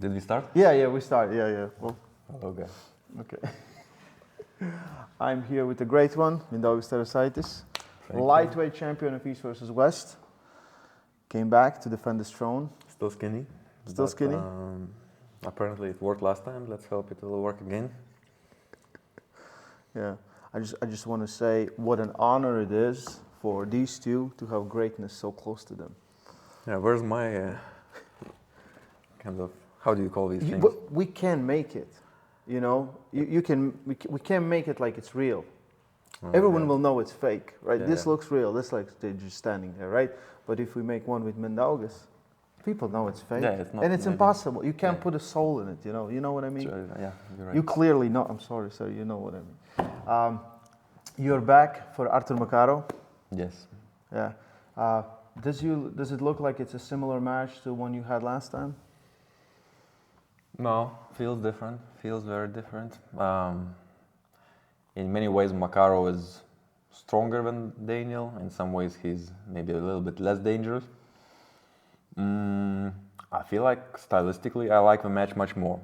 Did we start? Yeah, we start. Yeah. Well, Okay. I'm here with the great one, Mindaugas Tarasaitis, lightweight champion of East versus West. Came back to defend his throne. Still skinny. Still skinny? Apparently it worked last time. Let's hope it will work again. Yeah, I just want to say what an honor it is for these two to have greatness so close to them. Yeah, where's my kind of, how do you call these things? But we can make it, you know. We can make it like it's real. Everyone will know it's fake, right? Yeah, This looks real. This like they're just standing there, right? But if we make one with Mindaugas, people know it's fake. Yeah, it's not and it's maybe. impossible. You can't put a soul in it, you know. You know what I mean? Sure, yeah, you're right. You clearly know. I'm sorry, sir. You know what I mean. You're back for Artur Macaro. Yes. Yeah. Does it look like it's a similar match to one you had last time? No, feels different. Feels very different. In many ways, Macaro is stronger than Daniel. In some ways, he's maybe a little bit less dangerous. I feel like stylistically, I like the match much more,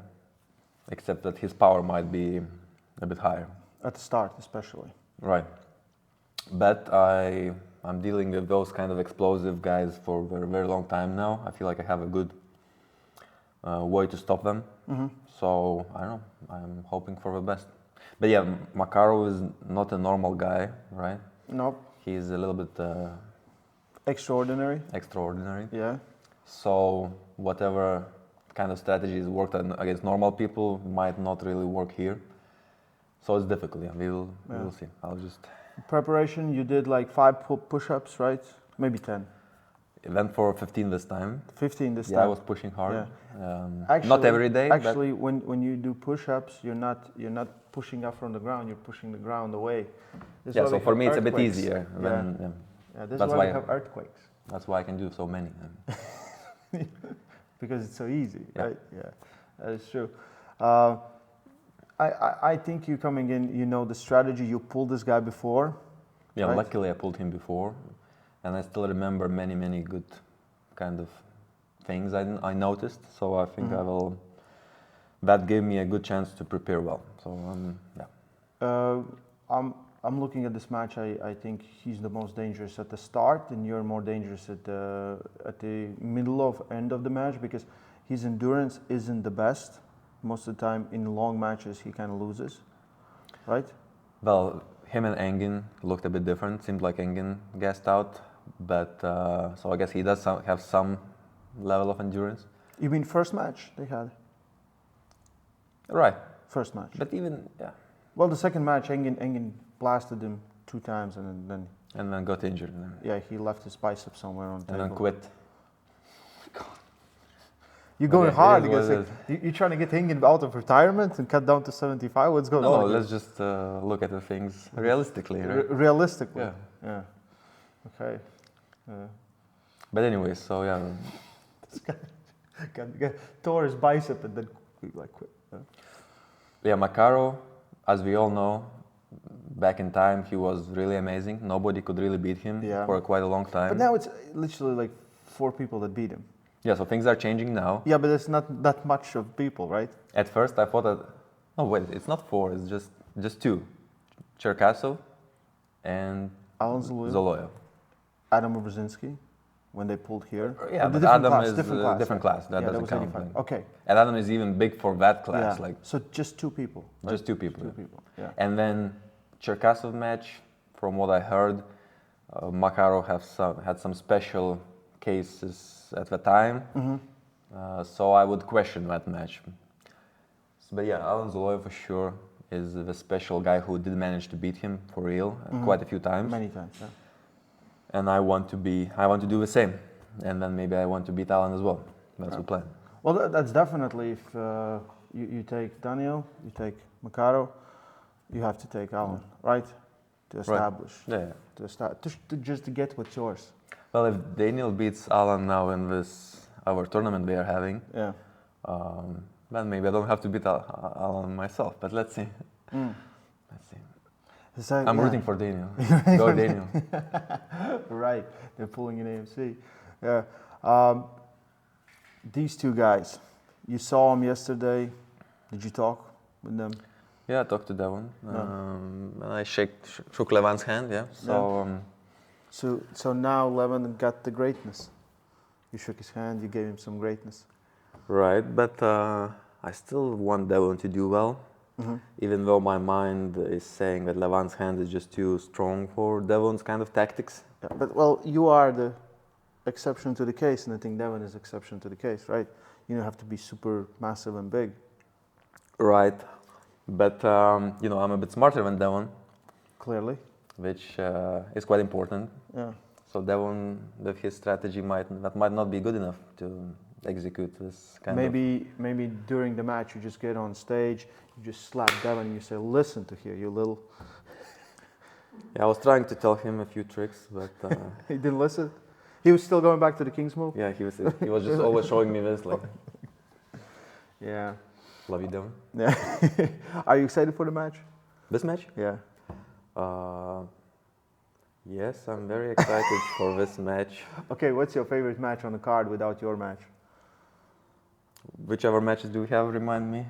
except that his power might be a bit higher. At the start, especially. Right. But I'm dealing with those kind of explosive guys for a very, very long time now. I feel like I have a good way to stop them. Mm-hmm. So, I don't know, I'm hoping for the best. But yeah, Macaro is not a normal guy, right? No. He's a little bit Extraordinary. extraordinary. Yeah. So, whatever kind of strategies worked against normal people might not really work here. So it's difficult, yeah. We will see. I'll just... Preparation, you did like 5 push-ups, right? Maybe 10. I went for 15 this time. 15 this time. Yeah, I was pushing hard. Yeah. Not every day. Actually, when you do push-ups, you're not pushing up from the ground. You're pushing the ground away. Yeah, so for me it's a bit easier. That's why we have earthquakes. That's why I can do so many. Because it's so easy, Yeah. right? Yeah, that is true. I think you coming in, you know the strategy. You pulled this guy before. Yeah, right? Luckily I pulled him before, and I still remember many good kind of things I noticed. So I think I will. That gave me a good chance to prepare well. So yeah. I'm looking at this match. I think he's the most dangerous at the start, and you're more dangerous at the middle of end of the match because his endurance isn't the best. Most of the time in long matches he kind of loses, right? Well, him and Engin looked a bit different. Seemed like Engin gassed out, but so I guess he does have some level of endurance. You mean first match they had? Right. First match. But even yeah. Well, the second match, Engin blasted him 2 times, and then got injured. yeah, he left his bicep somewhere on the table. And then quit. You're going hard because like, you're trying to get Engin out of retirement and cut down to 75. What's going on? No, let's just look at the things realistically, right? Realistically. Yeah. Okay. But anyway, so yeah. This guy tore his bicep and then like quit. Yeah, Macaro, as we all know, back in time he was really amazing. Nobody could really beat him for quite a long time. But now it's literally like 4 people that beat him. Yeah, so things are changing now. Yeah, but it's not that much of people, right? At first I thought that, no wait, it's not 4, it's just 2. Cherkasov and Alan Zoloyev. Adam Brzezinski, when they pulled here. Yeah, but different Adam class, is a different class. That doesn't was count. 85. Okay. And Adam is even big for that class. Yeah. Like So just 2 people. Right? just 2 people. 2 people. Yeah. And then Cherkasov match, from what I heard, Macaro had some special cases at the time. Mm-hmm. So I would question that match. But yeah, Alan Zoloyev for sure is the special guy who did manage to beat him for real quite a few times. Many times, yeah. And I want to do the same. And then maybe I want to beat Alan as well. That's the plan. Well, that's definitely if you take Daniel, you take Macaro, you have to take Alan, right? To establish. Right. Yeah. Just to get what's yours. Well, if Daniel beats Alan now in our tournament we are having, then maybe I don't have to beat Alan myself. But let's see. Let's see. So, I'm rooting for Daniel. Go Daniel. Right, they're pulling in AMC. Yeah. These 2 guys, You saw him yesterday. Did you talk with them? Yeah, I talked to Devon. Yeah. And I shook Levan's hand, yeah. So now Levan got the greatness. You shook his hand, you gave him some greatness. Right, but I still want Devon to do well. Even though my mind is saying that Levan's hand is just too strong for Devon's kind of tactics. Yeah, but well, you are the exception to the case, and I think Devon is exception to the case, right? You don't have to be super massive and big. Right, but you know, I'm a bit smarter than Devon, Clearly. which is quite important. Yeah. So Devon, with his strategy, might not be good enough to execute this kind of. Maybe during the match you just get on stage, you just slap Devon and you say, "Listen to here, you little." Yeah, I was trying to tell him a few tricks, but He didn't listen. He was still going back to the King's move. yeah, he was just always showing me this, like, Yeah. love you, Devon. Yeah. Are you excited for the match? This match? Yeah. Yes, I'm very excited for this match. Okay, what's your favorite match on the card without your match? Whichever matches do we have, remind me.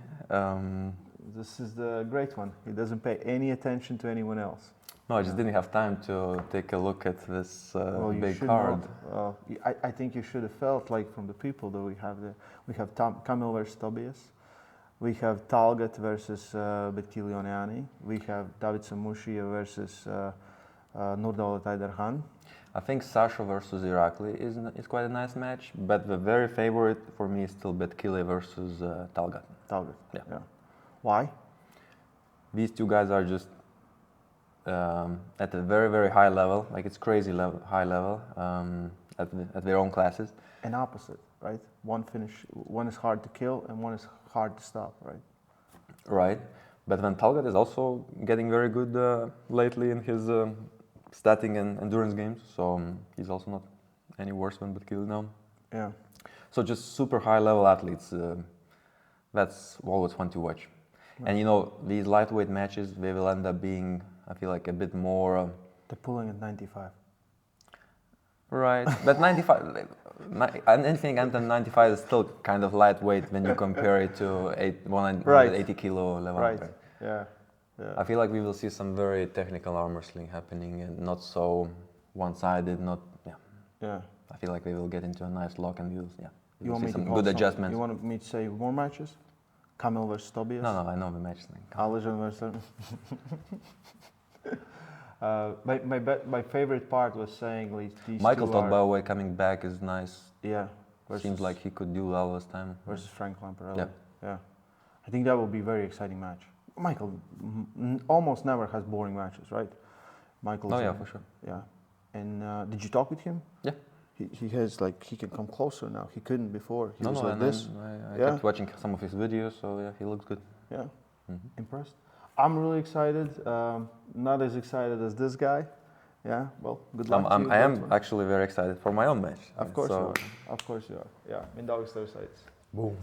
This is the great one. He doesn't pay any attention to anyone else. No, I just didn't have time to take a look at this Well, you big should card. know. I think you should have felt like from the people that we have Kamil versus Tobias, we have Talgat versus Betkilioniani, we have David Samushia versus Nurdalat Aydarhan. I think Sasha versus Irakli is quite a nice match, but the very favorite for me is still Betkili versus Talgat. Talgat. Yeah. Why? These two guys are just at a very, very high level, like it's crazy high level at their own classes. An opposite, right? One is hard to kill and one is hard to stop, right? Right, but then Talgat is also getting very good lately in his statting and endurance games, so he's also not any worse than Betkili now. Yeah. So just super high level athletes, that's always fun to watch. And you know, these lightweight matches, they will end up being, I feel like, a bit more... They're pulling at 95. Right, but 95, anything under 95 is still kind of lightweight when you compare it to 180 kilo level. Right, yeah. I feel like we will see some very technical arm wrestling happening and not so one-sided, Yeah. I feel like we will get into a nice lock and You want see me some to good adjustments. You want me to say more matches? Kamil versus Tobias? No, I know the match. Alijan versus... my favorite part was saying like, these Michael two thought, by the way, coming back is nice. Yeah. Seems like he could do well this time. Versus Frank Lamparelli. Yeah. I think that will be a very exciting match. Michael almost never has boring matches, right? Michael's For sure. Yeah. And did you talk with him? Yeah. He has like, he can come closer now. He couldn't before. He was I kept watching some of his videos, so yeah, he looks good. Yeah. Impressed? I'm really excited. Not as excited as this guy. Yeah. Well, good luck. I am actually very excited for my own match. Of course you are. Of course you are. Yeah. Mindaugas Tarasaitis. Boom.